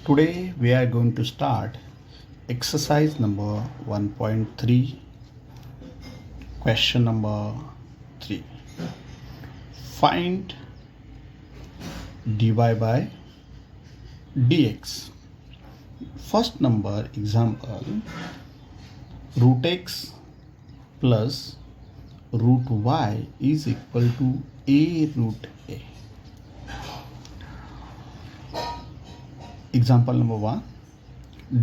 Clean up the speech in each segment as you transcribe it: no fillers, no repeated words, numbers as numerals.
Today we are going to start exercise number 1.3, question number 3. Find dy by dx. First number example, root x plus root y is equal to a root a. Example number 1,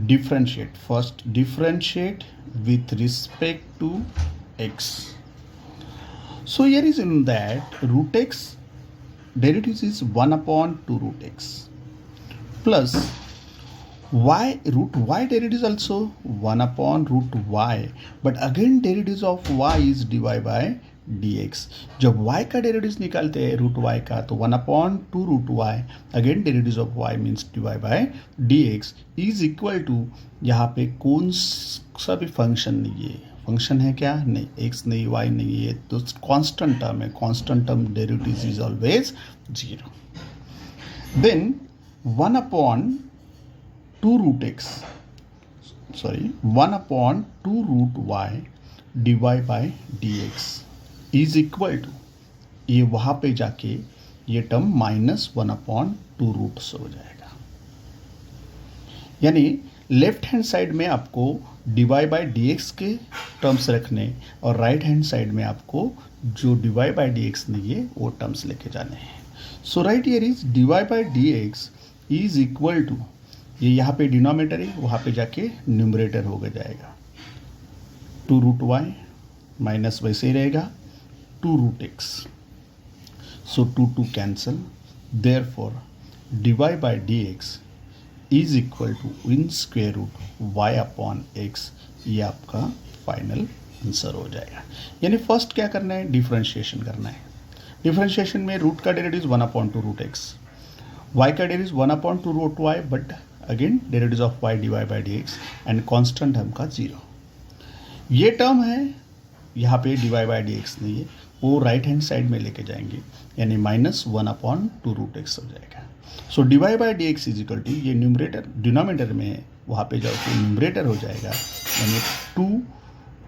differentiate. First differentiate with respect to x. So here is in that root x derivative is 1 upon 2 root x plus y, root y derivative is also 1 upon root y, but again derivative of y is dy by dx. जब y का derivative निकालते हैं root y का तो 1 upon 2 root y, again derivative of y means dy by dx is equal to, यहाँ पे कौन सा भी फंक्शन नहीं है, फंक्शन है क्या, नहीं, x नहीं y नहीं है, तो कांस्टेंट टर्म है, constant term derivative is always 0. Then 1 upon 2 root x, sorry 1 upon 2 root y dy by dx is equal to, ये वहाँ पे जाके ये टर्म -1 अपॉन 2 रूट से हो जाएगा. यानी लेफ्ट हैंड साइड में आपको dy बाई dx के टर्म्स रखने और राइट हैंड साइड में आपको जो dy बाई dx नहीं है वो टर्म्स लेके जाने हैं. So right here is dy by dx is equal to, ये यहाँ पे डिनोमिनेटर है, वहाँ पे जाके न्यूमरेटर हो जाएगा 2 रूट y माइनस वैसे ही रहेगा 2 root x. So 2 cancel. Therefore, dy by dx is equal to in square root y upon x. ये आपका फाइनल आंसर हो जाएगा. यानी फर्स्ट क्या करना है, डिफरेंशिएशन करना है. डिफरेंशिएशन में रूट का derivative 1 upon 2 root x, y का derivative 1 upon 2 root y, but again derivative of y dy by dx and constant term का 0. ये टर्म है, यहाँ पे dy by dx नहीं है, वो राइट हैंड साइड में लेके जाएंगे, यानी -1 अपॉन 2 रूट एक्स हो जाएगा. So dy by D x is equal to, ये न्यूमरेटर डिनोमिनेटर में है, वहाँ पे जाओ तो न्यूमरेटर हो जाएगा, यानी 2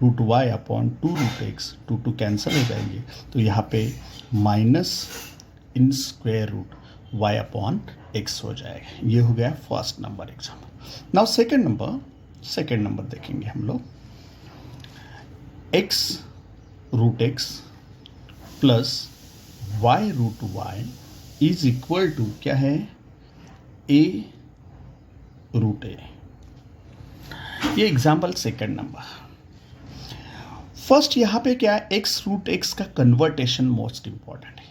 root y upon 2 root x, 2 cancel हो जाएंगे, तो यहाँ पे minus in square root y upon x हो जाएगा. ये हो गया first number example. Now second number देखेंगे हम लोग. x root x plus y root y is equal to क्या है, a रूट a. ये एग्जाम्पल सेकेंड नंबर. फर्स्ट यहाँ पे क्या है, x रूट x का कन्वर्टेशन मोस्ट इंपॉर्टेंट है.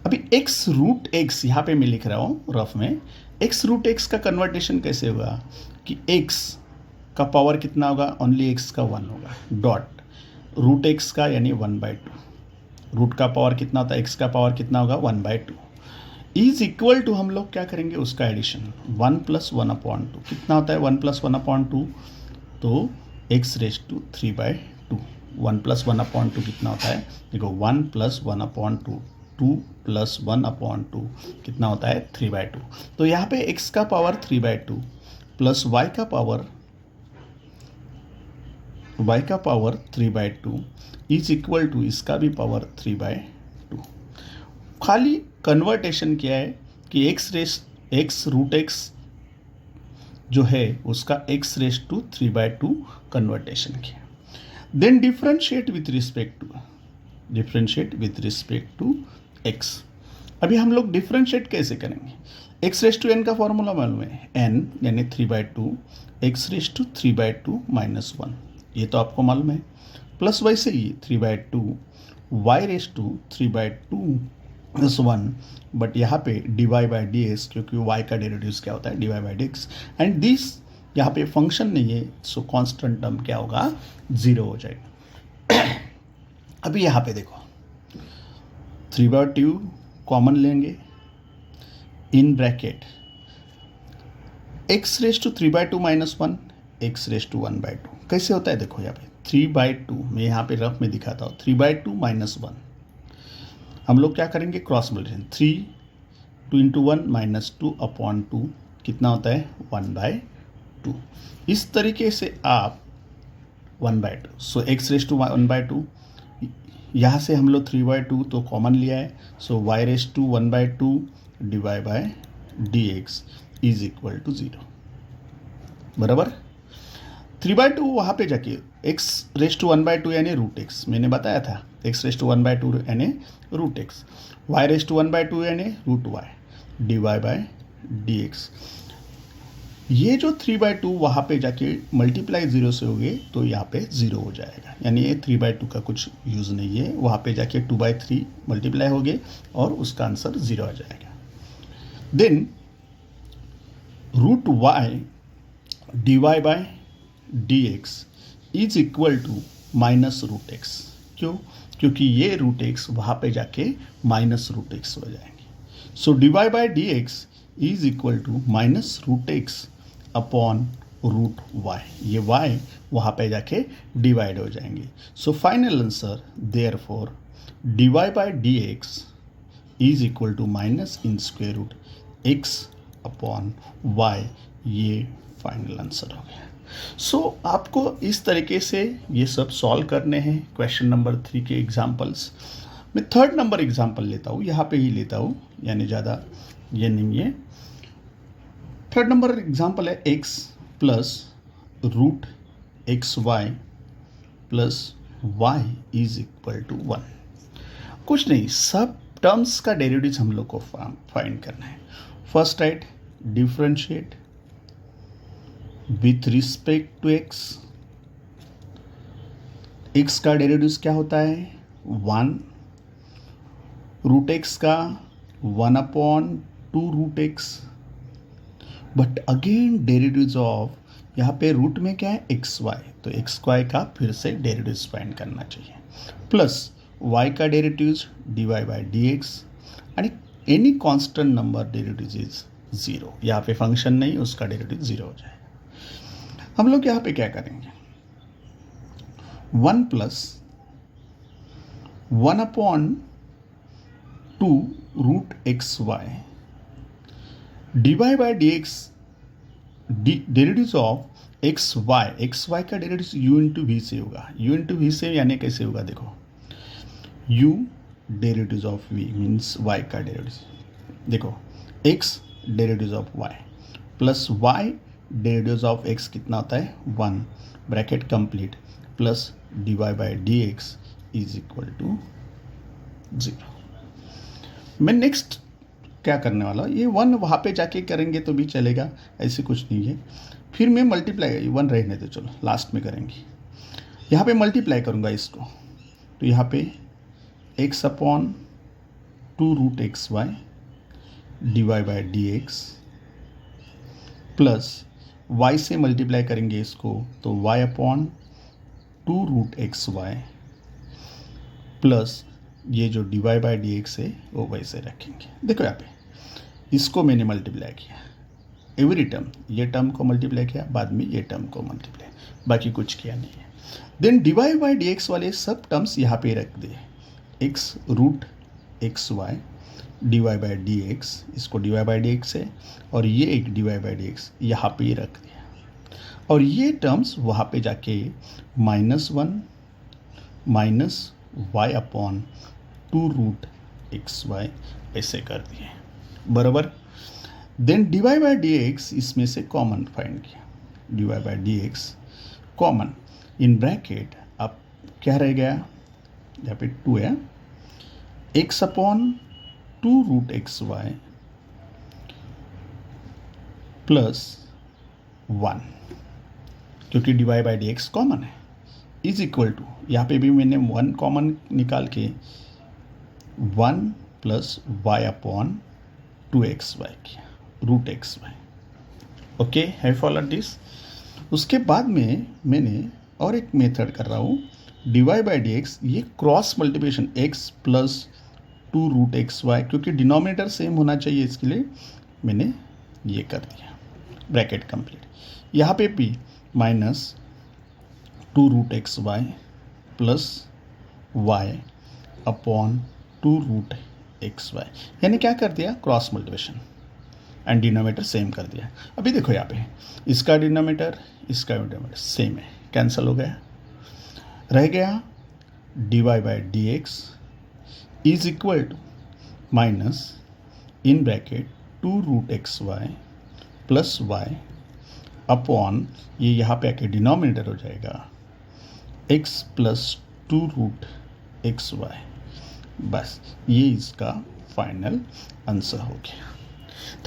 अभी x रूट x यहाँ पे मैं लिख रहा हूँ रफ में, x रूट x का कन्वर्टेशन कैसे होगा कि x का पावर कितना होगा, ओनली x का 1 होगा, डॉट रूट x का यानी 1/2. रूट का पावर कितना होता है, x का पावर कितना होगा 1/2 इज इक्वल टू, हम लोग क्या करेंगे उसका एडिशन 1 + 1 अपॉन 2. कितना होता है 1 + 1 अपॉन 2, तो x रेज टू 3/2. 1 + 1 अपॉन 2 कितना होता है, देखो 1 + 1 अपॉन 2, 2 + 1 अपॉन 2 कितना होता है 3/2. तो यहाँ पे x का पावर 3/2 प्लस y का पावर 3/2 इज इक्वल टू, इसका भी पावर 3/2. खाली कन्वर्टेशन क्या है कि x रूट x जो है उसका x रेज टू 3/2 कन्वर्टेशन किया. Then differentiate with respect to x. अभी हम लोग डिफरेंशिएट कैसे करेंगे, x रेज टू n का फॉर्मूला मालूम है, n यानी 3/2, x रेज टू 3/2 माइनस 1, ये तो आपको मालूम है, प्लस वैसे ही 3/2 y raise to 3/2 plus 1, but यहाँ पे dy बाई dx, क्योंकि y का डेरिवेटिव क्या होता है dy by dx, and this यहाँ पे फंक्शन नहीं है, सो कांस्टेंट टर्म क्या होगा 0 हो जाएगा. अभी यहाँ पे देखो 3/2 कॉमन लेंगे, in bracket x raise to 3/2 minus 1, x raise to 1/2. कैसे होता है देखो यहाँ पे 3/2, मैं यहाँ पे रफ में दिखाता हूँ, 3/2 माइनस 1. हम लोग क्या करेंगे, क्रॉस मल्टीप्लिकेशन, 3 2 × 1 -2 अपॉन 2 कितना होता है 1/2। इस तरीके से आप 1/2, सो x रेस टू 1/2, यहाँ से हम लोग 3/2 तो कॉमन लिया है, so y raise to 1/2 divide by dx is equal to 0। बराबर 3/2 वहाँ पे जाके x रेस टू 1/2 यानी रूट एक्स, मैंने बताया था x रेस टू 1/2 यानी root x, y raise to 1/2 यानी root y divide by dx। ये जो 3/2 वहाँ पे जाके मल्टीप्लाई 0 से हो गए तो यहाँ पे 0 हो जाएगा, यानी ये 3/2 का कुछ यूज़ नहीं है, वहाँ पे जाके 2/3 मल्टीप्लाई हो गए और उसका आंसर 0 आ जाएगा। Then root y divide by dx is equal to minus root x. क्यों? क्योंकि ये रूट एक्स वहाँ पे जाके माइनस रूट एक्स हो जाएंगे। So divide by dx is equal to minus root x upon root y, ये y वहाँ पे जाके डिवाइड हो जाएंगे। So final answer therefore divide by dx is equal to minus in square root x upon y, ये final answer हो गया। सो आपको इस तरीके से ये सब सॉल्व करने हैं क्वेश्चन नंबर 3 के एग्जाम्पल्स। मैं थर्ड नंबर एग्जाम्पल लेता हूँ, यहाँ पे ही लेता हूँ, यानी ज़्यादा ये नहीं है। थर्ड नंबर एग्जाम्पल है x plus root x y plus y is equal to 1। कुछ नहीं, सब टर्म्स का डेरिवेटिव हम लोग को फाइंड करना है। First right differentiate with respect to x। x का डेरिवेटिव क्या होता है 1, रूट x का 1/2 root x, but again derivative of यहाँ पे रूट में क्या है एक्स वाई, तो एक्स वाई का फिर से डेरिवेटिव फाइंड करना चाहिए, प्लस y का derivative divide by dx and any constant number derivative is 0। यहाँ पे फंक्शन नहीं, उसका डेरिवेटिव 0 हो जाएगा। हम लोग यहाँ पे क्या करेंगे 1 plus 1/2 root x y divide by dx derivative of x y का डेरिवेटिव u इंटू वी से होगा। u इंटू वी से यानी कैसे होगा, देखो u derivative of v means y का डेरिवेटिव, देखो x derivative of y plus y derivative of x कितना होता है 1 bracket complete plus divide by dx is equal to 0। मैं नेक्स्ट क्या करने वाला, ये 1 वहाँ पे जाके करेंगे तो भी चलेगा, ऐसे कुछ नहीं है। फिर मैं मल्टीप्लाई 1 रहने दो, चलो लास्ट में करेंगे। यहाँ पे मल्टीप्लाई करूँगा इसको, तो यहाँ पे x/2 root x y divide by dx plus y से मल्टीप्लाई करेंगे इसको तो y/2 root x y plus ये जो डिवाइड बाय dx है वो वैसे रखेंगे। देखो यहाँ पे इसको मैंने मल्टीप्लाई किया, एवरी टर्म, ये टर्म को मल्टीप्लाई किया, बाद में ये टर्म को मल्टीप्लाई, बाकी कुछ किया नहीं है। देन डिवाइड बाय dx वाले सब टर्म्स यहाँ पे रख दे, x root x y divide by dx, इसको डिवाइड बाय dx है और ये एक डिवाइड बाय dx यहाँ पे रख दिया, और ये टर्म्स वहाँ पे जाके -1 minus y/2 root x Y ऐसे कर दिए, बराबर। देन डिवाइड बाय dx इसमें से कॉमन फाइंड किया, divide by dx common in bracket, अब क्या रह गया यहाँ पे 2 है, x/2 root x y plus 1, क्योंकि डिवाइड बाय dx कॉमन है, इज इक्वल टू, यहाँ पे भी मैंने 1 कॉमन निकाल के 1 प्लस y/2 एक्स वाई किया, रूट एक्स वाई। ओके, है फॉलो दिस। उसके बाद में मैंने और एक मेथड कर रहा हूँ, डिवाइड बाय dx, ये cross multiplication x plus 2 root x y, क्योंकि डिनोमिनेटर सेम होना चाहिए, इसके लिए मैंने ये कर दिया, ब्रैकेट कंप्लीट। यहाँ पे भी -2 root x y plus y/2 root x y, यानी क्या कर दिया cross multiplication, and denominator same कर दिया। अभी देखो यहाँ पे इसका डिनोमीटर सेम है, कैंसिल हो गया, रह गया dy by D x is equal to minus in bracket 2√xy plus y upon ये यहाँ पे आके डिनोमिनेटर हो जाएगा x प्लस 2√xy। बस ये इसका फाइनल आंसर हो गया।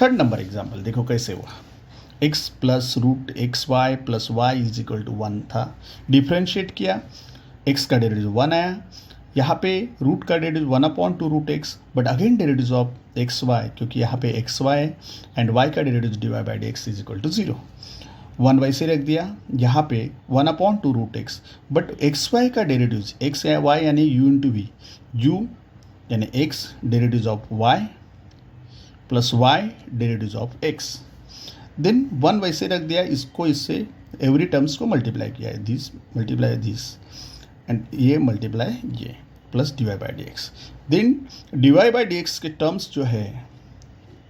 थर्ड नंबर एग्जाम्पल देखो कैसे हुआ। x plus root x y plus y is equal to 1 था, डिफ्रेंशिएट किया, x का डेरिवेटिव 1 आया, यहाँ पे रूट का derivative 1/2√x, but again derivative of x y, क्योंकि यहाँ पे एक्स वाई एंड y का derivative dy by D x is equal to 0। 1 वैसे रख दिया, यहाँ पे 1/2√x, बट एक्स वाई का डेरिवेटिव एक्स या वाई यानी u इंटू वी, u यानी x derivative of y plus y derivative of x, then 1 वैसे रख दिया, इसको इससे एवरी टर्म्स को मल्टीप्लाई किया है, दिस मल्टीप्लाई दिस एंड ये मल्टीप्लाई ये plus dy by D x, then dy by D x के टर्म्स जो है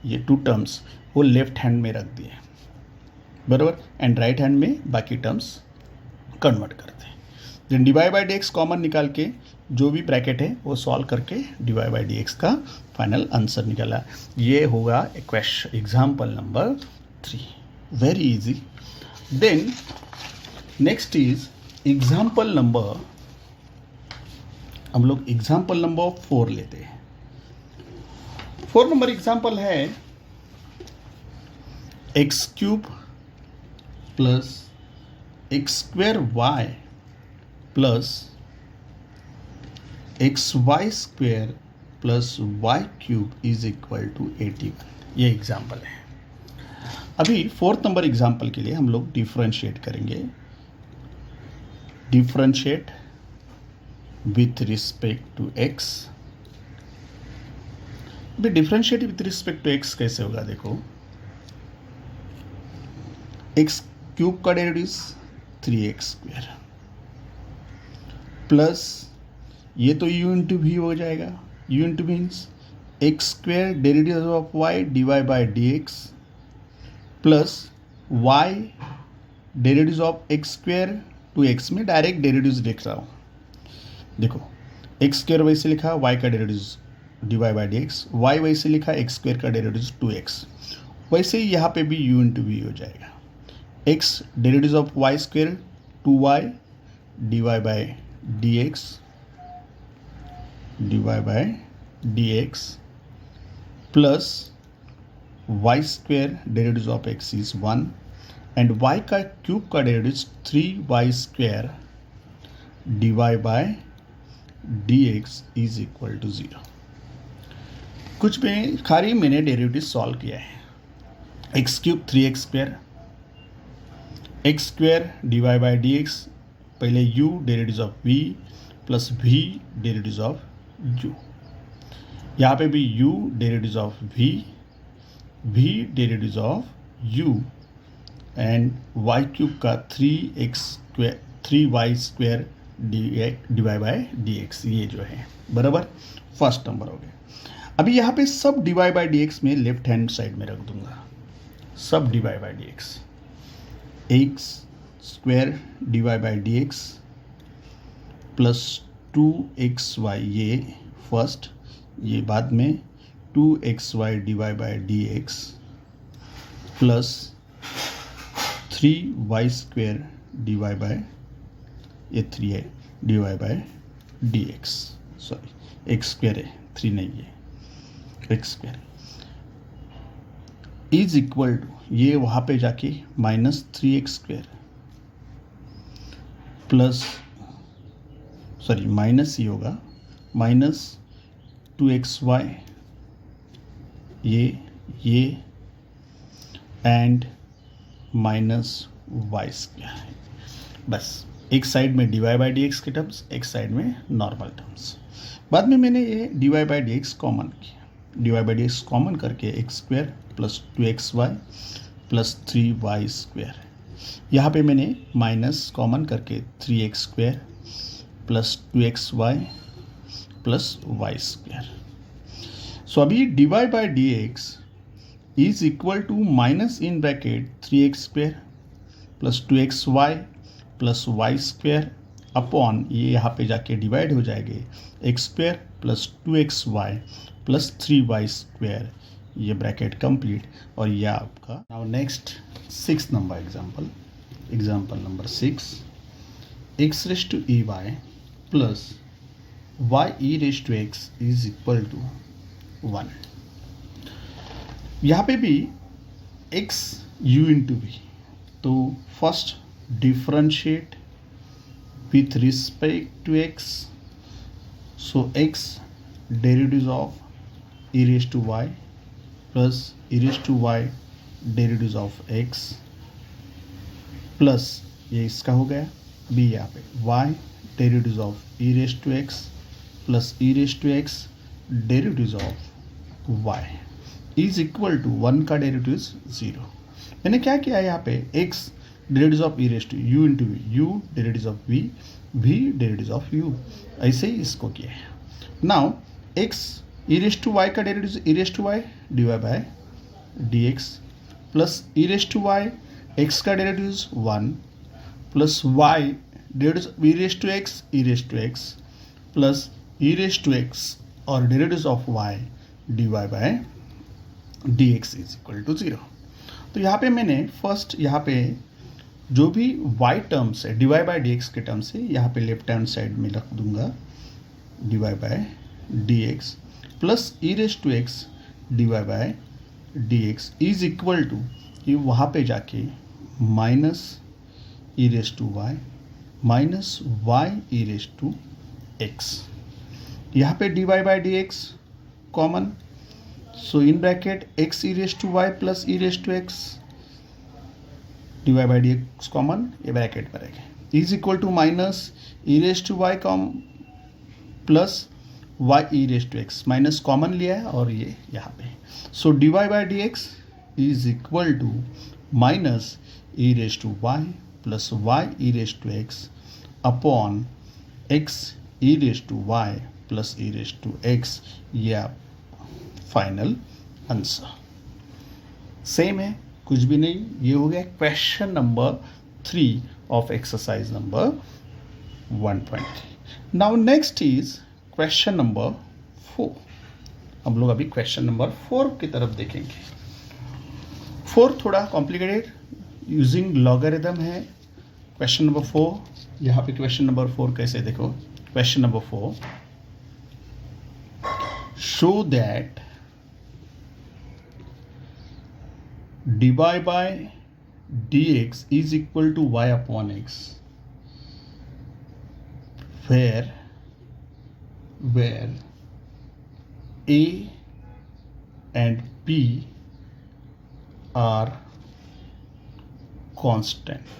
ये 2 टर्म्स वो लेफ्ट हैंड में रख दिए बराबर, एंड राइट हैंड में बाकी टर्म्स कन्वर्ट करते हैं। Then dy by D x common निकाल के जो भी ब्रैकेट है वो सॉल्व करके dy बाई डी एक्स का फाइनल आंसर निकाला। ये होगा question example number 3, very easy. Then next is example number, हम लोग एग्जाम्पल नंबर 4 लेते हैं। 4 नंबर एग्जाम्पल है x cube plus x square y plus x y square plus y cube is equal to 81। ये example है। अभी 4th number example के लिए हम लोग डिफरेंशिएट करेंगे, differentiate with respect to x. अभी differentiate with respect to x कैसे होगा देखो, एक्स क्यूब का डेरिवेटिव 3x स्क्वेयर प्लस ये तो u इंटू वी हो जाएगा, u into means x square derivative of y dy by D x plus y derivative of x square two x में direct derivative लिख रहा हूँ। देखो एक्स स्क्वेयर वैसे लिखा, y का derivative dy by D x, y वैसे लिखा एक्स स्क्वेयर का डेरिवेटिव 2x, वैसे ही यहाँ पे भी u इंटू वी हो जाएगा। x derivative of y square 2y dy by D x, dy by D x plus y square derivative of x is 1 and y का क्यूब का derivative 3y square dy by D x is equal to 0। कुछ में खाली मैंने derivative solve किया है। X cube 3x square, x square dy by D x, पहले u derivative of v plus v derivative of u, यहाँ पे भी u derivative of v, v derivative of u and y cube का 3x square 3y square dy by D x, ये जो है बराबर first number हो गया। अभी यहाँ पे सब dy बाई डी एक्स में लेफ्ट हैंड साइड में रख दूंगा, सब dy by D x, x square dy by D x plus 2xy, ये फर्स्ट, ये बाद में 2xy dy by D x plus 3y square dy by, ये 3 है dy by D x, sorry x square है 3 नहीं है, x square is equal to, ये वहाँ पे जाके minus 3x square plus, sorry minus ही होगा, माइनस 2xy ये एंड माइनस वाई स्क्वेयर। बस एक साइड में dy बाई डी एक्स के टर्म्स, एक साइड में नॉर्मल टर्म्स। बाद में मैंने ये dy by D x common किया, dy by D x common करके x square plus 2xy plus 3y square, यहाँ पे मैंने माइनस कॉमन करके 3x square plus 2xy plus y square. So अभी dy by D x is equal to minus in bracket 3x² plus 2xy plus y² upon ये यहाँ पे जाके divide हो जाएंगे x² plus 2xy plus 3y², ये bracket complete. और यह आपका now next 6 number example number 6, x raise to e y plus y e raise to x is equal to 1। यहाँ पे भी x u इंटू v, तो first differentiate with respect to x, so x derivatives of e raised to y plus e raised to y derivatives of x plus ये इसका हो गया b, यहाँ पे y derivatives of e raised to x plus e raised to x derivatives of y is equal to 1 का derivatives 0। मैंने क्या किया है यहाँ पे x derivative of e raise to u into v, u derivative of v, v derivative of u, ऐसे ही इसको किया है। Now x e raise to y का derivative e raise to y d y by d x plus e raise to y x का derivative 1 plus y derivative e raise to x plus e raise to x और derivative of y d y by d x is equal to 0। तो यहाँ पे मैंने first यहाँ पे जो भी y टर्म्स है dy बाई डी एक्स के टर्म्स है यहाँ पे लेफ्ट हैंड साइड में रख दूंगा dy by D x plus e raise to x dy by D x is equal to ये वहाँ पे जाके minus e raise to y minus y e raise to x, यहाँ पे dy by D x common, so in bracket x e raise to y plus e raise to x dy by D x common, ये bracket में रहेगा, is equal to minus e raise to Y common plus y e raise to x, minus common लिया है और ये यहाँ पे, so dy by D x is equal to minus e raise to y plus y e raise to x upon x e raise to y plus e raise to x, ये final answer. Same है, कुछ भी नहीं, ये हो गया question number 3 of exercise number 1.3। Now next is question number 4। हम लोग अभी क्वेश्चन नंबर 4 की तरफ देखेंगे। 4 थोड़ा कॉम्प्लिकेटेड, यूजिंग लॉगरिथम है। क्वेश्चन नंबर 4, यहाँ पे क्वेश्चन नंबर 4 कैसे देखो, question number 4, show that dy by dx is equal to y upon x where a and b are constant।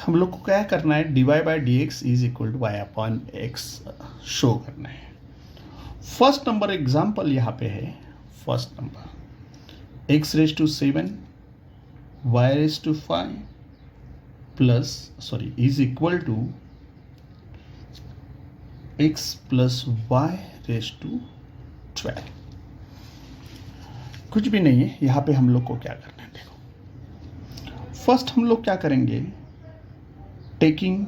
हम लोग को क्या करना है, dy by dx is equal to y upon x show करना है। फर्स्ट नंबर एग्जाम्पल यहाँ पे है, first number x raise to 7 y raise to 5 plus is equal to x plus y raise to 12। कुछ भी नहीं है, यहाँ पे हम लोग को क्या करना है, देखो फर्स्ट हम लोग क्या करेंगे, टेकिंग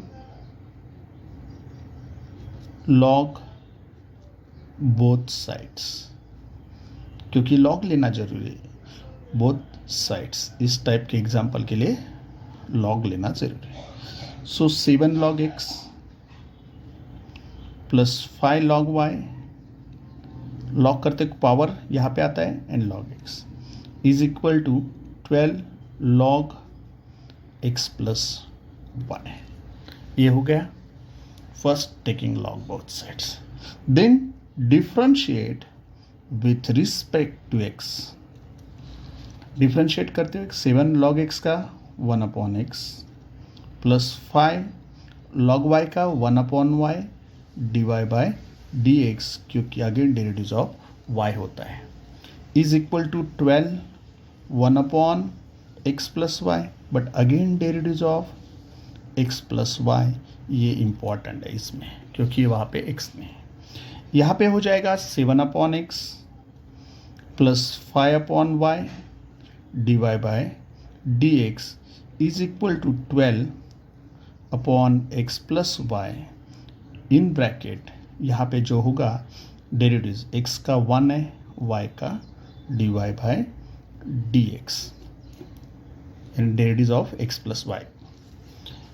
लॉग बोथ साइड्स, क्योंकि लॉग लेना जरूरी है, बोथ साइड्स इस टाइप के एग्जाम्पल के लिए लॉग लेना जरूरी है। So 7 log x plus 5 log y, log करते पावर यहाँ पे आता है and log x is equal to 12 log x plus y। ये हो गया first taking log both sides. Then differentiate with respect to x, differentiate करते हुए 7 log x का 1 upon x plus 5 log y का 1 upon y dy by d x, क्योंकि again derivative of y होता है, is equal to 12 1 upon x plus y, but again derivative of x plus y, ये important है इसमें क्योंकि वहाँ पे x नहीं है। यहाँ पे हो जाएगा 7/x plus 5/y divide by dx is equal to 12/x plus y in bracket. यहाँ पे जो होगा डेरिवेटिव x का 1 है, y का dy by dx and derivative of x plus y।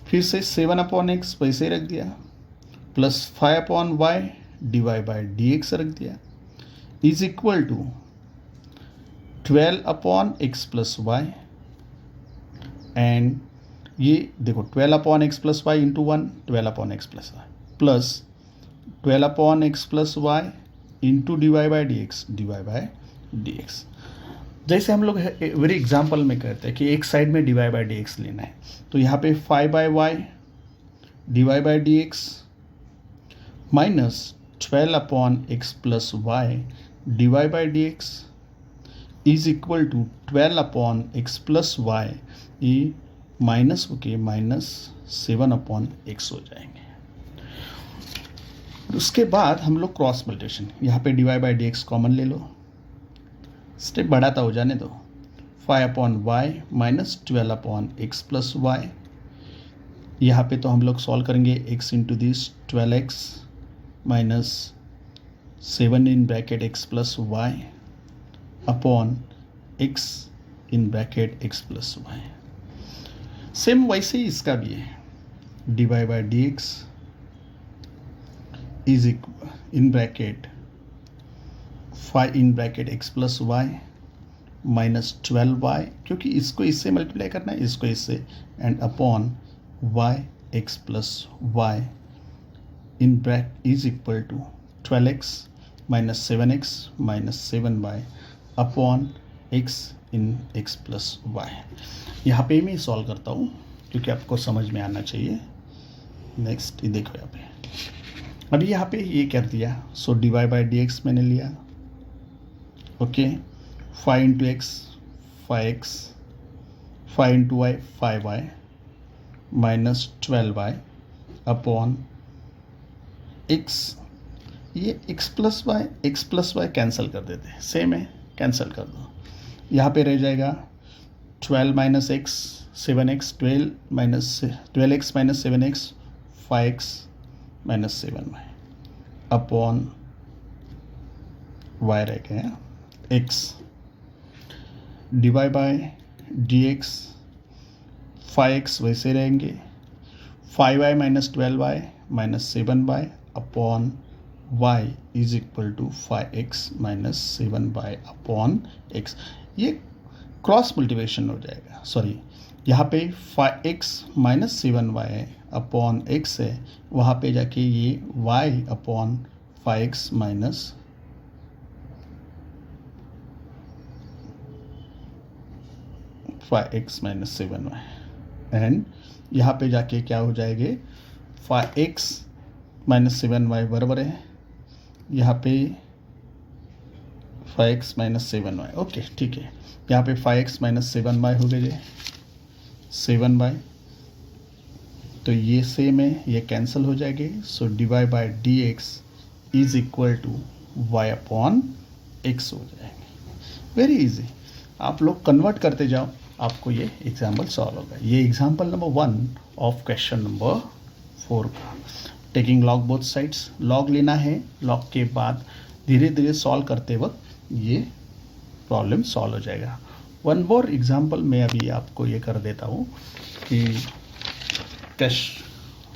फिर से 7/x वैसे रख दिया plus 5/y divide by dx रख दिया is equal to 12/x plus y and ये देखो 12/x plus y into 1 12/x plus y plus 12/x plus y into divide by dx। जैसे हम लोग वेरी एग्जाम्पल में कहते हैं कि एक साइड में डिवाइड बाय dx लेना है, तो यहाँ पे 5/y divide by dx minus 12/x plus y divide by dx is equal to 12/x plus y, ये माइनस होके माइनस 7/x हो जाएंगे। उसके बाद हम लोग क्रॉस मल्टीप्लिकेशन, यहाँ पे डिवाइड बाय dx कॉमन ले लो, स्टेप बढ़ाता हो जाने दो। 5/y minus 12/x plus y, यहाँ पे तो हम लोग सॉल्व करेंगे x into this 12x minus 7 in bracket x plus y upon x in bracket x plus y। Same वैसे ही इसका भी है, divide by dx is equal in bracket 5 in bracket x plus y minus 12y, क्योंकि इसको इससे multiply करना है, इसको इससे, and upon y x plus y in bracket is equal to 12x minus 7x minus 7y upon x in x plus y। यहाँ पे मैं सॉल्व करता हूँ क्योंकि आपको समझ में आना चाहिए। नेक्स्ट ये देखो यहाँ पे, अभी यहाँ पे ये कर दिया, सो डिवाइड बाय dx मैंने लिया, okay 5 into x 5x 5 into y 5y minus 12y upon x, ये x प्लस y कैंसिल कर देते हैं, सेम है कैंसिल कर दो। यहाँ पे रह जाएगा 12 minus x 7x 12x minus 7x 5x minus 7y upon y रह गया x divide by dx 5x वैसे रहेंगे, 5y minus 12y minus 7y upon y is equal to 5x minus 7y upon x। ये cross multiplication हो जाएगा, sorry यहाँ पे 5x minus 7y है अपॉन x है, वहाँ पे जाके ये y upon 5x minus 5x minus 7y, and यहाँ पे जाके क्या हो जाएंगे 5x माइनस 7y बराबर है यहाँ पे 5x माइनस 7y, ओके ठीक है। यहाँ पे 5x माइनस 7y हो गए 7y, तो ये सेम है, ये कैंसिल हो जाएंगे, so divide by dx is equal to y upon x हो जाएंगे। वेरी इजी, आप लोग कन्वर्ट करते जाओ, आपको ये एग्जाम्पल सॉल्व होगा। ये example number 1 of question number 4 का। Taking log both sides, log लेना है, लॉग के बाद धीरे धीरे सॉल्व करते वक्त ये प्रॉब्लम सॉल्व हो जाएगा। वन मोर एग्जाम्पल मैं अभी आपको ये कर देता हूँ कि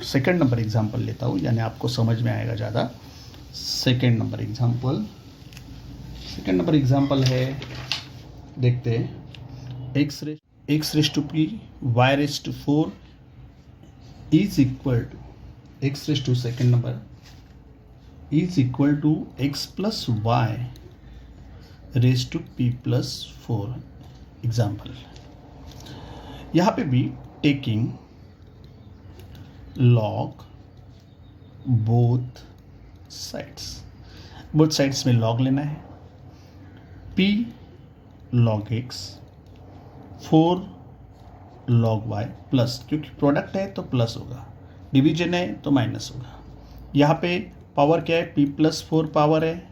सेकंड नंबर एग्जाम्पल लेता हूँ, यानी आपको समझ में आएगा ज़्यादा। सेकंड नंबर एग्जाम्पल है, देखते हैं, x raise to p y raise to 4 is equal to x raise to second number is equal to x plus y raise to p plus 4। Example यहाँ पे भी टेकिंग लॉग बोथ साइड्स में log लेना है, p log x 4 log y plus, क्योंकि product है तो plus होगा, डिवीजन है तो माइनस होगा। यहाँ पे पावर क्या है, p+4 पावर है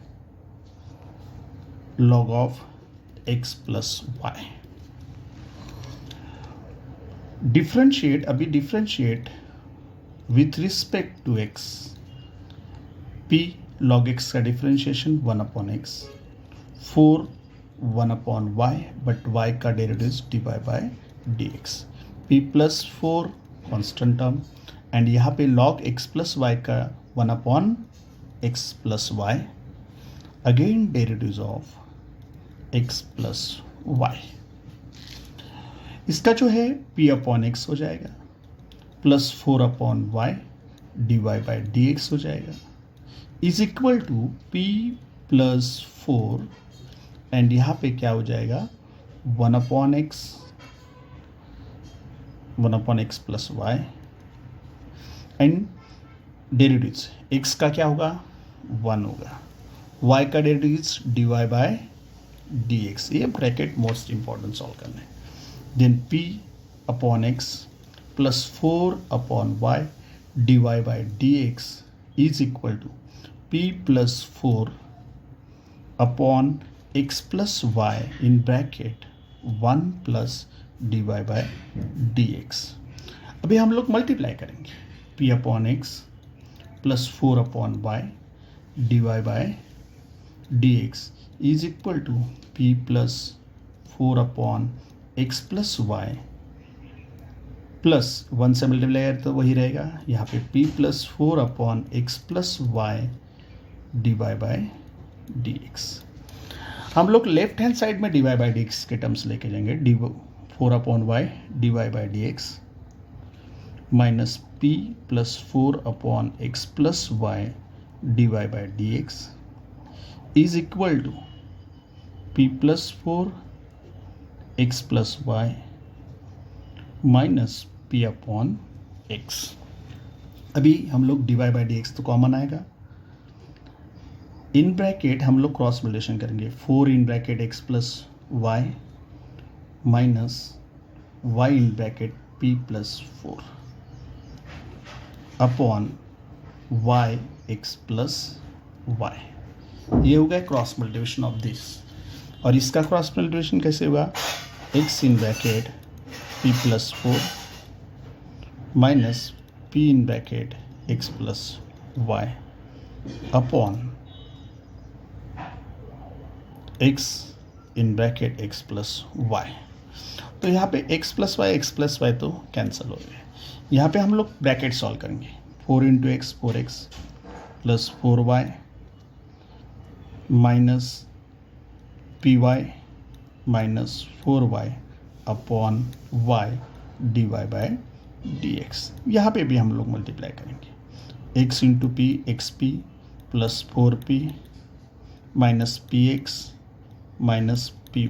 log of x plus y. Differentiate, अभी differentiate with respect to x, p log x का differentiation 1/x, 4 1/y, but y का derivative dy/dx, p+4 constant term, and यहाँ पे log x प्लस वाई का 1/x plus y, again derivative of x plus y. इसका जो है p/x हो जाएगा प्लस 4/y dy/dx हो जाएगा, is equal to p+4, and यहाँ पे क्या हो जाएगा 1/x plus y, and derivatives x का क्या होगा 1 होगा, y का डेरिवेटिव्स dy/dx, ये ब्रैकेट मोस्ट इंपॉर्टेंट सॉल्व करना है। Then p/x plus 4/y dy/dx is equal to p+4 upon x plus y in bracket 1 plus dy/dx। अभी हम लोग मल्टीप्लाई करेंगे, p/x plus 4/y dy/dx is equal to p+4/x plus y plus 1 से multiply तो वही रहेगा, यहाँ पे p+4/x प्लस वाई dy/dx। हम लोग लेफ्ट हैंड साइड में dy/dx के टर्म्स लेके जाएंगे, 4/y dy/dx minus p+4/x plus y dy/dx is equal to p+4x plus y minus p/x। अभी हम लोग dy/dx तो कॉमन आएगा, इन ब्रैकेट हम लोग क्रॉस मल्टीप्लिकेशन करेंगे, 4 in bracket x plus y minus y in bracket p+4 upon y x plus y. ये होगा क्रॉस मल्टीप्लिकेशन ऑफ दिस, और इसका क्रॉस मल्टीप्लिकेशन कैसे होगा, x in bracket p+4 minus p in bracket x plus y upon x in bracket x plus y. तो यहाँ पे x plus y तो कैंसिल हो गए। यहाँ पे हम लोग ब्रैकेट सॉल्व करेंगे, 4 into x 4x plus 4y minus py minus 4y upon y dy/dx। यहाँ पे भी हम लोग मल्टीप्लाई करेंगे, x into P x P plus 4p minus px minus py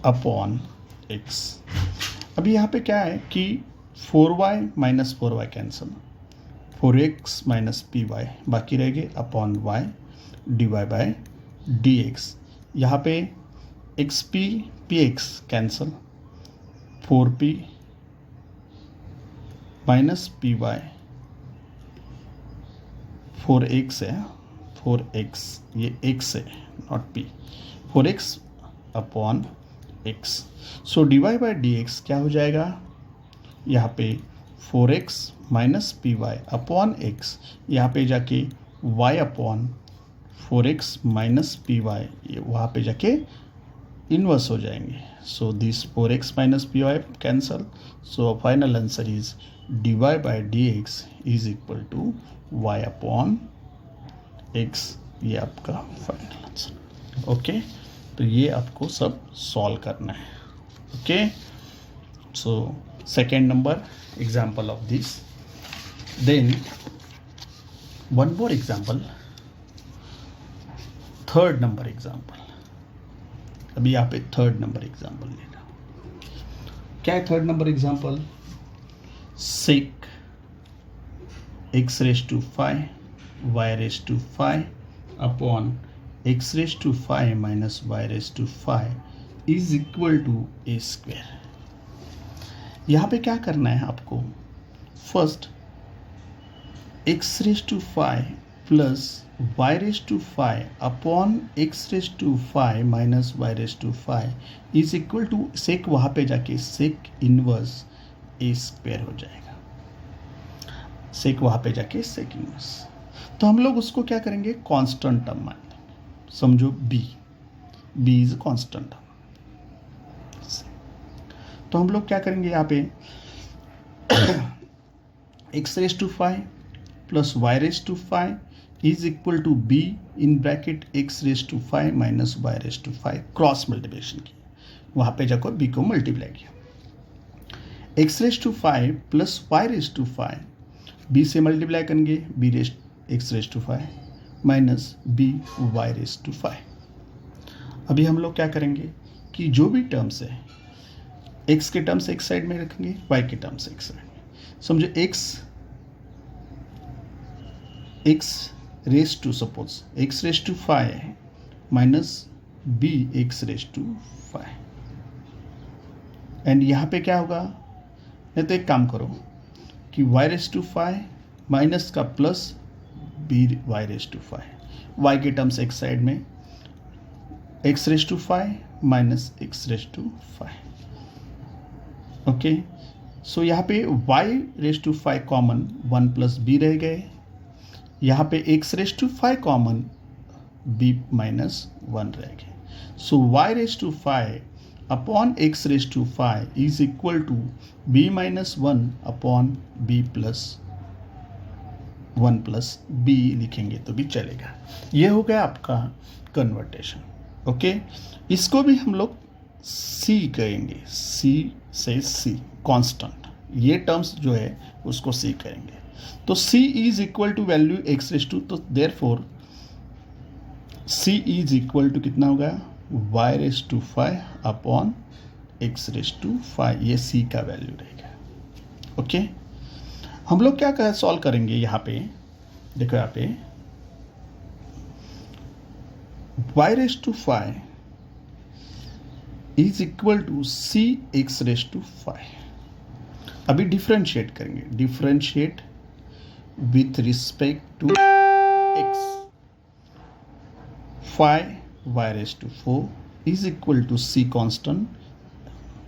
upon x। अभी यहाँ पे क्या है कि 4y minus 4y cancel, 4x minus py बाकी रहेंगे अपॉन y dy/dx। यहाँ पे xp px cancel, 4p minus py, 4x है, 4x ये x है not p, 4x upon x। So dy/dx क्या हो जाएगा, यहाँ पे 4x minus py upon x, यहाँ पे जाके y upon 4x minus py, ये वहाँ पे जाके इन्वर्स हो जाएंगे। So this 4x minus py cancel, so final answer is dy/dx is equal to y upon x। ये आपका फाइनल आंसर। ओके, तो ये आपको सब सॉल्व करना है। Okay, so second number example of this. Then one more example, third number example. अभी यहाँ पे थर्ड नंबर एग्जाम्पल लेना। क्या है थर्ड नंबर एग्जाम्पल, सेक x⁵ y⁵ upon x⁵ minus y⁵ is equal to a square. यहाँ पे क्या करना है आपको, first x raise to 5 plus y raise to 5 upon x raise to 5 minus y raise to 5 is equal to सेक, वहाँ पे जाके सेक इनवर्स ए square हो जाएगा, सेक वहाँ पे जाके सेक इनवर्स। तो हम लोग उसको क्या करेंगे, कांस्टेंट टर्म मान लेंगे। समझो बी इज कांस्टेंट टर्म। तो हम लोग क्या करेंगे यहाँ पे x raise to 5 plus y raise to 5 is equal to b in bracket x raise to 5 minus y raise to 5, cross multiplication की, वहाँ पे जाकर बी को मल्टीप्लाई किया। X raise to 5 plus y raise to 5 b से multiply करेंगे, b raise x raise to 5 minus b y raise to 5। अभी हम लोग क्या करेंगे कि जो भी टर्म्स है x के टर्म्स एक साइड में रखेंगे, y के टर्म्स एक साइड में। समझो x raise to, suppose x raise to 5 है minus b x raise to 5, and यहाँ पे क्या होगा, नहीं तो एक काम करो कि y रेज टू 5 माइनस का plus b y raise to 5, y के टर्म्स एक साइड में, x raise to 5 minus x raise to 5। Okay, so यहाँ पे y raise to 5 common 1 plus b रह गए, यहाँ पे x raise to 5 common b minus 1 रह गए। So y raise to 5 upon x raise to 5 is equal to b minus 1 upon b plus 1 plus b लिखेंगे तो भी चलेगा। ये हो गया आपका कन्वर्टेशन। ओके, इसको भी हम लोग c कहेंगे, c से c कांस्टेंट, ये टर्म्स जो है उसको c करेंगे। तो c is equal to value x raise to, तो therefore c is equal to कितना होगा, y raise to 5 upon x raise to 5, ये c का वैल्यू रहेगा। ओके, हम लोग क्या सॉल्व करेंगे, यहाँ पे देखो, यहाँ पे y raise to 5 is equal to c x raise to 5। अभी डिफ्रेंशिएट करेंगे, differentiate with respect to x, 5 y raise to 4 is equal to c constant,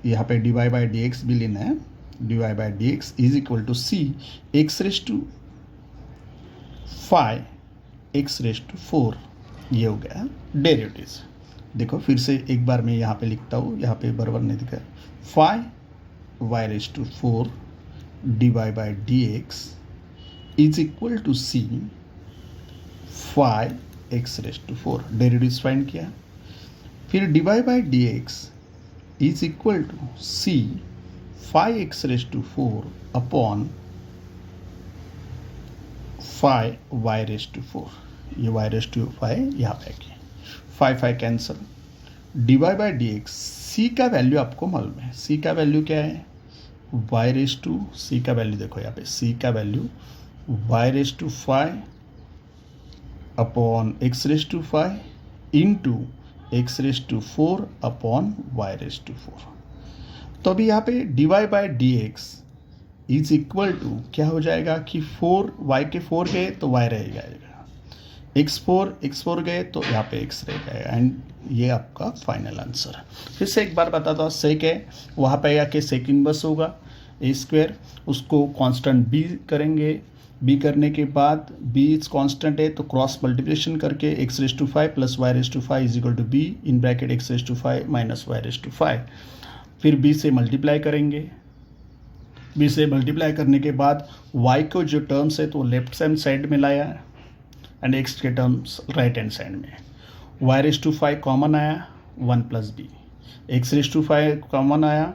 यहाँ पे d Y by D x भी लेना है, d Y by D x is equal to c x raise to 5 x raise to 4, ये हो गया derivatives. देखो फिर से एक बार मैं यहाँ पे लिखता हूँ, यहाँ पे बराबर नहीं दिखा, 5 y raise to 4 d Y by D x is equal to c 5 x raise to 4, derivatives find किया। फिर d Y by D x is equal to c 5 x raise to 4 upon 5 y raise to 4, ये Y raise to 5 यहाँ पे आके 5 cancel, D Y by D x, C का value आपको मालूम है, सी का वैल्यू क्या है, वाई रेज टू, सी का वैल्यू देखो यहाँ पे, सी का value y raise to 5 upon x raise to 5 into x raise to 4 upon y raise to 4। तो अभी यहाँ पे d Y by D x is equal to क्या हो जाएगा कि 4 वाई के 4 गए तो वाई रह जाएगा, x4 गए तो यहाँ पे x रह जाएगा, एंड ये आपका फाइनल आंसर है। फिर से एक बार बताता हूँ, सेक है वहाँ पे आके सेक इनवर्स होगा ए स्क्वायर, उसको कांस्टेंट b करेंगे, b करने के बाद b कांस्टेंट है तो क्रॉस मल्टीप्लिकेशन करके x raise to 5 plus y raise to 5 is equal to b in bracket x raise to 5 minus y raise to 5। फिर b से मल्टीप्लाई करेंगे, b से मल्टीप्लाई करने के बाद y को जो टर्म्स है तो लेफ्ट हैंड साइड में लाया एंड x के टर्म्स राइट हैंड साइड में, y रेज टू 5 कॉमन आया 1 plus b, x raise to 5 common आया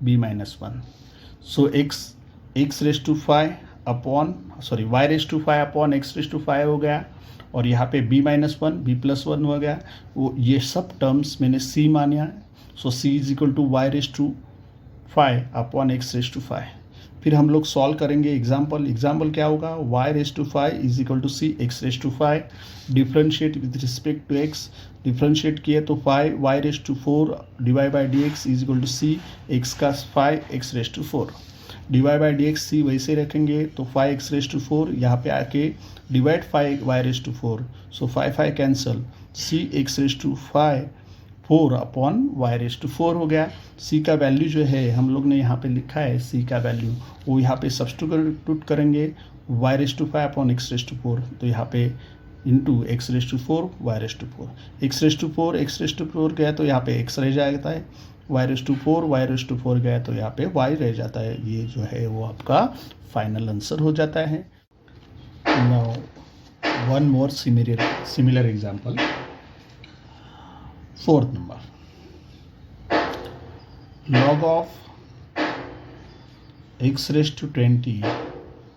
b minus 1, so x raise to 5 upon y raise to 5 upon x raise to 5 हो गया, और यहाँ पे b माइनस 1 b प्लस 1 हो गया, वो ये सब टर्म्स मैंने c माना है, so c is equal to y raise to 5 upon x raise to 5। फिर हम लोग सॉल्व करेंगे एग्जाम्पल क्या होगा, y raise to 5 is equal to c x raise to 5, differentiate with respect to x, differentiate किए तो 5 y raise to 4 divide by D x is equal to c x का 5 x raise to 4। Divide by D x c वैसे रखेंगे तो 5x⁴, यहाँ पे आके divide 5y⁴, सो 5 cancel, c(x⁴) upon y⁴ हो गया। c का वैल्यू जो है हम लोग ने यहाँ पे लिखा है, c का वैल्यू वो यहाँ पे सब्स्टिट्यूट करेंगे y⁴ अपॉन x⁴, तो यहाँ पे इंटू x⁴ y⁴, x⁴ गया तो यहाँ पे x रह जाता है, y⁴ गया तो यहाँ पे y रह जाता है। ये जो है वो आपका फाइनल आंसर हो जाता है। Now one more similar example, 4th number, log of x⁻20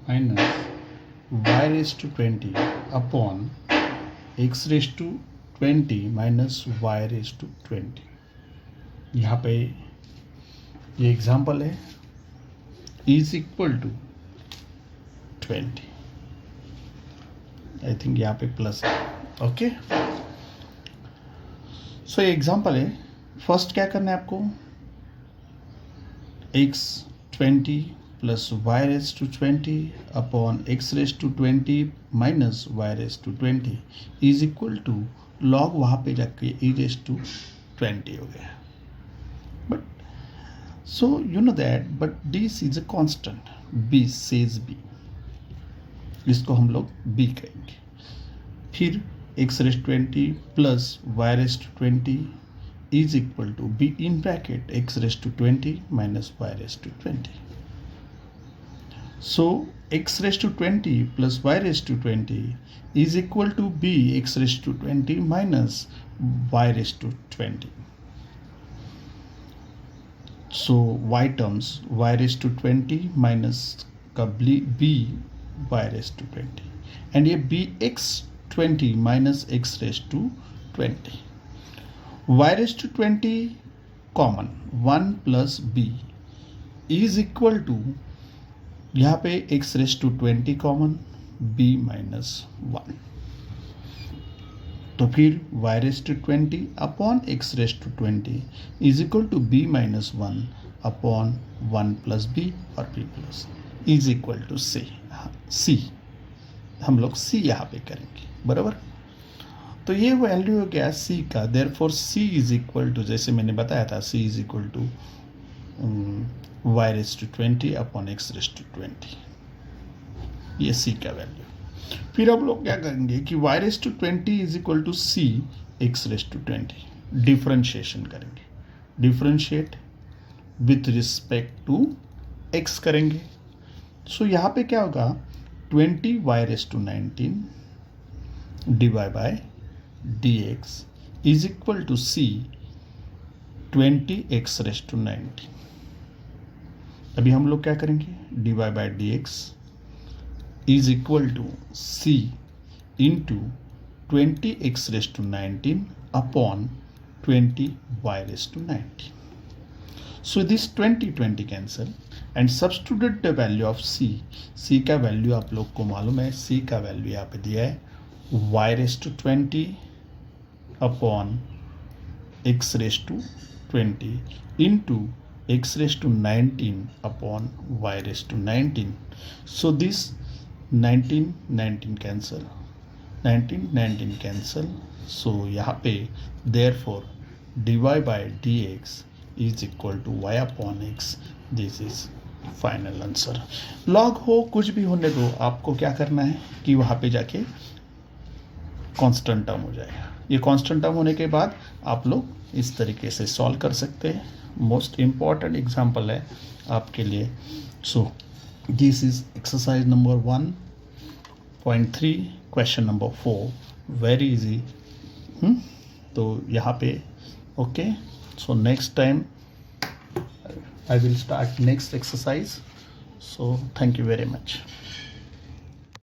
minus y⁻20 upon x⁻20 minus y⁻20। यहाँ पे ये एग्जाम्पल है, is equal to 20, I think यहाँ पे प्लस है, ओके। सो ये एग्जाम्पल है। फर्स्ट क्या करना है आपको, x20 plus y⁻20 upon x⁻20 minus y⁻20 is equal to log वहाँ पे जाके e⁻20 हो गया। But so you know that, but this is a constant, b says b, इसको हम लोग b कहेंगे। फिर x⁻20 plus y⁻20 is equal to b in bracket x⁻20 minus y⁻20। So x⁻20 plus y⁻20 is equal to b x⁻20 minus y⁻20। So y terms y⁻20 minus का b y⁻20, and ये bx20 minus x⁻20, y⁻20 common 1 plus b is equal to, यहाँ पे x⁻20 common, b minus 1, तो फिर y⁻20 upon x⁻20 is equal to b minus 1 upon 1 plus b और b plus is equal to c। हम लोग c यहाँ पे करेंगे, बराबर। तो ये वैल्यू हो गया c का, therefore c is equal to, जैसे मैंने बताया था, c is equal to y⁻20 upon x⁻20, ये c का वैल्यू। फिर हम लोग क्या करेंगे कि y⁻20 is equal to c x⁻20, differentiation करेंगे, differentiate with respect to x करेंगे। सो यहाँ पे क्या होगा, 20y⁻19 divide by dx is equal to c 20x⁻19। अभी हम लोग क्या करेंगे, divide by dx is equal to c into 20x⁻19 upon 20y⁻19। So this 20 cancel and substitute the value of c का वैल्यू आप लोग को मालूम है, c का वैल्यू यहाँ पे दिया है y⁻20 upon x⁻20 into x⁻19 upon y⁻19। So this 19 cancel, 19 cancel, so यहाँ पे therefore dy by dx is equal to y upon x, this is final answer. लॉग हो कुछ भी होने दो, आपको क्या करना है कि वहाँ पे जाके कांस्टेंट टर्म हो जाएगा। ये कांस्टेंट टर्म होने के बाद आप लोग इस तरीके से सॉल्व कर सकते हैं। मोस्ट इम्पॉर्टेंट एग्जांपल है आपके लिए। So this is exercise number 1.3 question number 4, very easy. तो यहाँ पे okay, so next time I will start next exercise. So thank you very much.